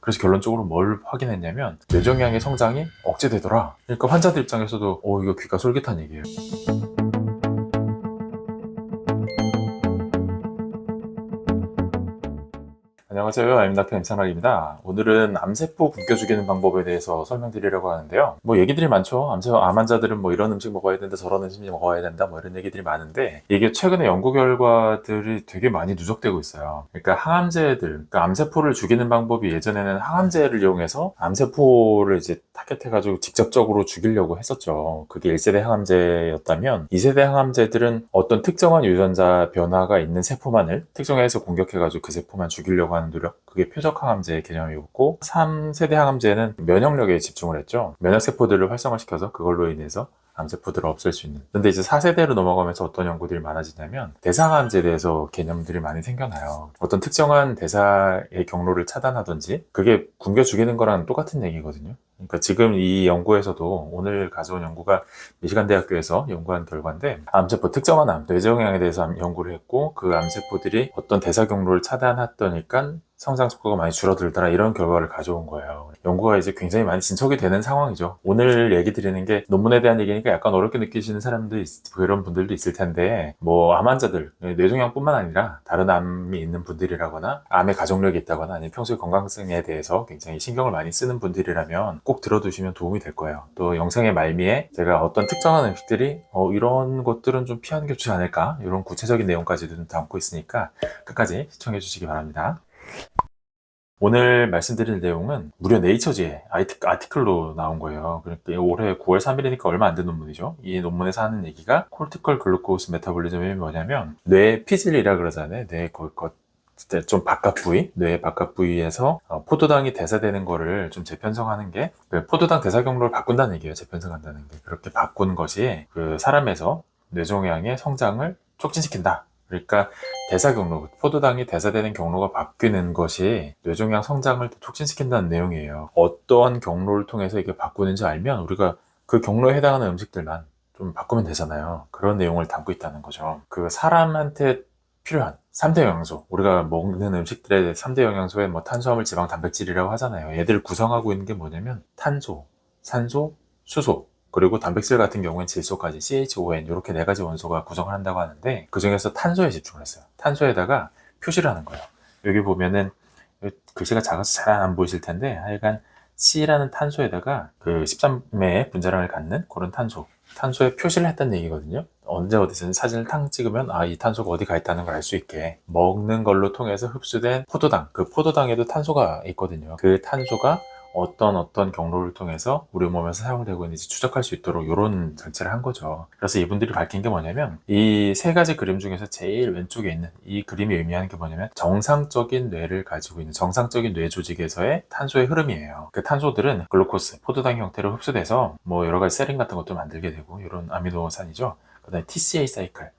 그래서 결론적으로 뭘 확인했냐면 뇌종양의 성장이 억제되더라. 그러니까 환자들 입장에서도 이거 귀가 솔깃한 얘기예요. 안녕하세요. 아임닥터 임찬학입니다. 오늘은 암세포 굶겨 죽이는 방법에 대해서 설명드리려고 하는데요. 뭐 얘기들이 많죠. 암 환자들은 뭐 이런 음식 먹어야 된다, 저런 음식 먹어야 된다, 뭐 이런 얘기들이 많은데 이게 최근에 연구 결과들이 되게 많이 누적되고 있어요. 그러니까 항암제들, 그러니까 암세포를 죽이는 방법이 예전에는 항암제를 이용해서 암세포를 이제 타겟해가지고 직접적으로 죽이려고 했었죠. 그게 1세대 항암제였다면 2세대 항암제들은 어떤 특정한 유전자 변화가 있는 세포만을 특정해서 공격해가지고 그 세포만 죽이려고 하는 노력, 그게 표적 항암제의 개념이었고 3세대 항암제는 면역력에 집중을 했죠. 면역세포들을 활성화시켜서 그걸로 인해서 암세포들을 없앨 수 있는. 근데 이제 4세대로 넘어가면서 어떤 연구들이 많아지냐면 대사항암제에 대해서 개념들이 많이 생겨나요. 어떤 특정한 대사의 경로를 차단하든지 그게 굶겨 죽이는 거랑 똑같은 얘기거든요. 그러니까 지금 이 연구에서도 오늘 가져온 연구가 미시간 대학교에서 연구한 결과인데 암세포, 특정한 뇌종양에 대해서 연구를 했고 그 암세포들이 어떤 대사 경로를 차단했더니까 성장 속도가 많이 줄어들더라, 이런 결과를 가져온 거예요. 연구가 이제 굉장히 많이 진척이 되는 상황이죠. 오늘 얘기 드리는 게 논문에 대한 얘기니까 약간 어렵게 느끼시는 사람도 그런 분들도 있을 텐데 뭐 암 환자들, 뇌종양뿐만 아니라 다른 암이 있는 분들이라거나 암의 가족력이 있다거나 아니면 평소에 건강성에 대해서 굉장히 신경을 많이 쓰는 분들이라면 꼭 들어두시면 도움이 될 거예요. 또 영상의 말미에 제가 어떤 특정한 음식들이 이런 것들은 좀 피하는 게 좋지 않을까, 이런 구체적인 내용까지도 좀 담고 있으니까 끝까지 시청해 주시기 바랍니다. 오늘 말씀드릴 내용은 무려 네이처지의 아티클로 나온 거예요. 그러니까 올해 9월 3일이니까 얼마 안 된 논문이죠. 이 논문에서 하는 얘기가 콜티컬 글루코스 메타볼리즘이 뭐냐면 뇌 피질이라 그러잖아요. 뇌 좀 바깥 부위, 뇌 바깥 부위에서 포도당이 대사되는 거를 좀 재편성하는 게 포도당 대사 경로를 바꾼다는 얘기예요. 재편성한다는 게. 그렇게 바꾼 것이 그 사람에서 뇌종양의 성장을 촉진시킨다. 그러니까 대사 경로, 포도당이 대사되는 경로가 바뀌는 것이 뇌종양 성장을 촉진시킨다는 내용이에요. 어떠한 경로를 통해서 이게 바꾸는지 알면 우리가 그 경로에 해당하는 음식들만 좀 바꾸면 되잖아요. 그런 내용을 담고 있다는 거죠. 그 사람한테 필요한 3대 영양소, 우리가 먹는 음식들의 3대 영양소에 뭐 탄수화물, 지방, 단백질이라고 하잖아요. 얘들을 구성하고 있는 게 뭐냐면 탄소, 산소, 수소, 그리고 단백질 같은 경우엔 질소까지 CHON, 이렇게 4가지 원소가 구성을 한다고 하는데 그 중에서 탄소에 집중을 했어요. 탄소에다가 표시를 하는 거예요. 여기 보면은 글씨가 작아서 잘 안 보이실 텐데 하여간 C라는 탄소에다가 그 13매의 분자량을 갖는 그런 탄소에 표시를 했다는 얘기거든요. 언제 어디서든 사진을 탕 찍으면 이 탄소가 어디 가 있다는 걸 알 수 있게, 먹는 걸로 통해서 흡수된 포도당, 그 포도당에도 탄소가 있거든요. 그 탄소가 어떤 경로를 통해서 우리 몸에서 사용되고 있는지 추적할 수 있도록 이런 장치를 한 거죠. 그래서 이분들이 밝힌 게 뭐냐면 이 3가지 그림 중에서 제일 왼쪽에 있는 이 그림이 의미하는 게 뭐냐면 정상적인 뇌를 가지고 있는 정상적인 뇌 조직에서의 탄소의 흐름이에요. 그 탄소들은 글루코스, 포도당 형태로 흡수돼서 뭐 여러 가지 세린 같은 것도 만들게 되고 이런 아미노산이죠. 그 다음에 TCA 사이클.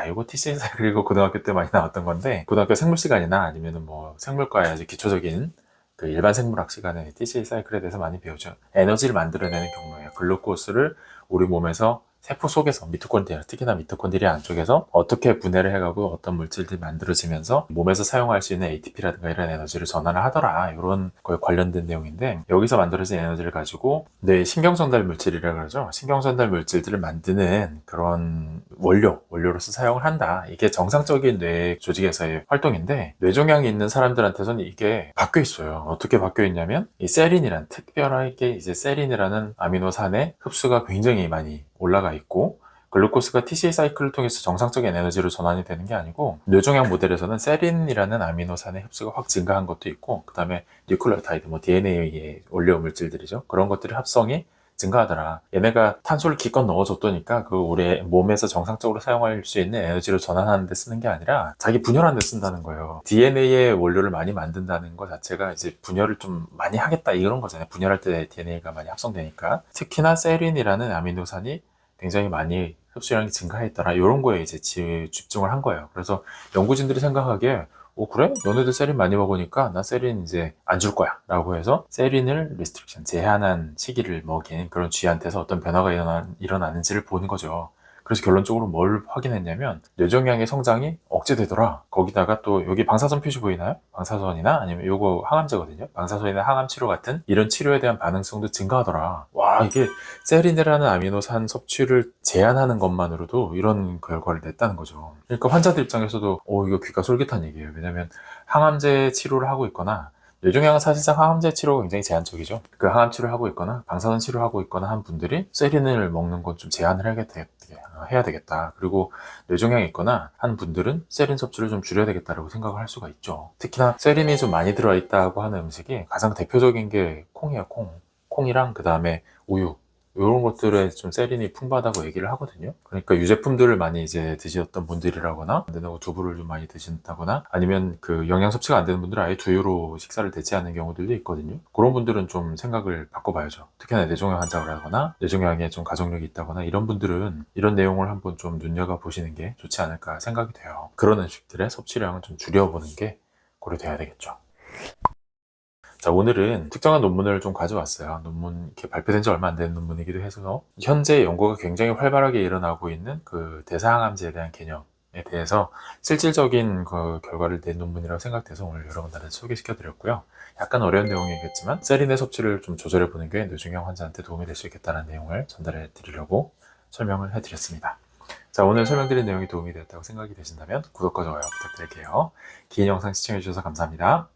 이거 TCA 사이클 이거 고등학교 때 많이 나왔던 건데 고등학교 생물 시간이나 아니면은 뭐 생물과의 아주 기초적인 그 일반 생물학 시간에 TCA 사이클에 대해서 많이 배우죠. 에너지를 만들어내는 경로예요. 글루코스를 우리 몸에서 세포 속에서 미토콘드리아, 특히나 미토콘드리아 안쪽에서 어떻게 분해를 해가고 어떤 물질들이 만들어지면서 몸에서 사용할 수 있는 ATP라든가 이런 에너지를 전환을 하더라, 이런 거에 관련된 내용인데 여기서 만들어진 에너지를 가지고 뇌 신경전달 물질이라고 그러죠. 신경전달 물질들을 만드는 그런 원료로서 사용을 한다. 이게 정상적인 뇌 조직에서의 활동인데 뇌종양이 있는 사람들한테서는 이게 바뀌어 있어요. 어떻게 바뀌어 있냐면 이 세린이란 특별하게 이제 세린이라는 아미노산의 흡수가 굉장히 많이 올라가 있고 글루코스가 TCA 사이클을 통해서 정상적인 에너지로 전환이 되는 게 아니고 뇌종양 모델에서는 세린이라는 아미노산의 흡수가 확 증가한 것도 있고 그 다음에 뉴클레오타이드, 뭐 DNA의 원료 물질들이죠. 그런 것들의 합성이 증가하더라. 얘네가 탄소를 기껏 넣어줬더니까 그 우리 몸에서 정상적으로 사용할 수 있는 에너지로 전환하는 데 쓰는 게 아니라 자기 분열하는 데 쓴다는 거예요. DNA의 원료를 많이 만든다는 것 자체가 이제 분열을 좀 많이 하겠다, 이런 거잖아요. 분열할 때 DNA가 많이 합성되니까. 특히나 세린이라는 아미노산이 굉장히 많이 흡수량이 증가했더라, 이런 거에 이제 집중을 한 거예요. 그래서 연구진들이 생각하기에 그래? 너네들 세린 많이 먹으니까 나 세린 이제 안 줄 거야 라고 해서 세린을 제한한 시기를 먹인 그런 쥐한테서 어떤 변화가 일어나는지를 보는 거죠. 그래서 결론적으로 뭘 확인했냐면 뇌종양의 성장이 억제되더라. 거기다가 또 여기 방사선 표시 보이나요? 방사선이나 아니면 요거 항암제거든요. 방사선이나 항암 치료 같은 이런 치료에 대한 반응성도 증가하더라. 와, 이게 세린이라는 아미노산 섭취를 제한하는 것만으로도 이런 결과를 냈다는 거죠. 그러니까 환자들 입장에서도 이거 귀가 솔깃한 얘기예요. 왜냐면 항암제 치료를 하고 있거나 뇌종양은 사실상 항암제 치료가 굉장히 제한적이죠. 그 항암 치료를 하고 있거나 방사선 치료를 하고 있거나 한 분들이 세린을 먹는 건 좀 제한을 해야 되겠다. 그리고 뇌종양이 있거나 한 분들은 세린 섭취를 좀 줄여야 되겠다라고 생각을 할 수가 있죠. 특히나 세린이 좀 많이 들어있다고 하는 음식이 가장 대표적인 게 콩이에요. 콩이랑 그 다음에 우유. 이런 것들에 좀 세린이 풍부하다고 얘기를 하거든요. 그러니까 유제품들을 많이 이제 드셨던 분들이라거나 안 되는 두부를 좀 많이 드신다거나 아니면 그 영양 섭취가 안 되는 분들은 아예 두유로 식사를 대체하는 경우들도 있거든요. 그런 분들은 좀 생각을 바꿔봐야죠. 특히나 뇌종양 환자라거나 뇌종양에 좀 가족력이 있다거나 이런 분들은 이런 내용을 한번 좀 눈여겨보시는 게 좋지 않을까 생각이 돼요. 그런 음식들의 섭취량을 좀 줄여보는 게 고려돼야 되겠죠. 자, 오늘은 특정한 논문을 좀 가져왔어요. 논문, 이렇게 발표된 지 얼마 안 된 논문이기도 해서 현재 연구가 굉장히 활발하게 일어나고 있는 그 대사항암제에 대한 개념에 대해서 실질적인 그 결과를 낸 논문이라고 생각돼서 오늘 여러분들한테 소개시켜 드렸고요. 약간 어려운 내용이겠지만 세린의 섭취를 좀 조절해 보는 게 뇌종양 환자한테 도움이 될 수 있겠다는 내용을 전달해 드리려고 설명을 해 드렸습니다. 자, 오늘 설명드린 내용이 도움이 되었다고 생각이 되신다면 구독과 좋아요 부탁드릴게요. 긴 영상 시청해 주셔서 감사합니다.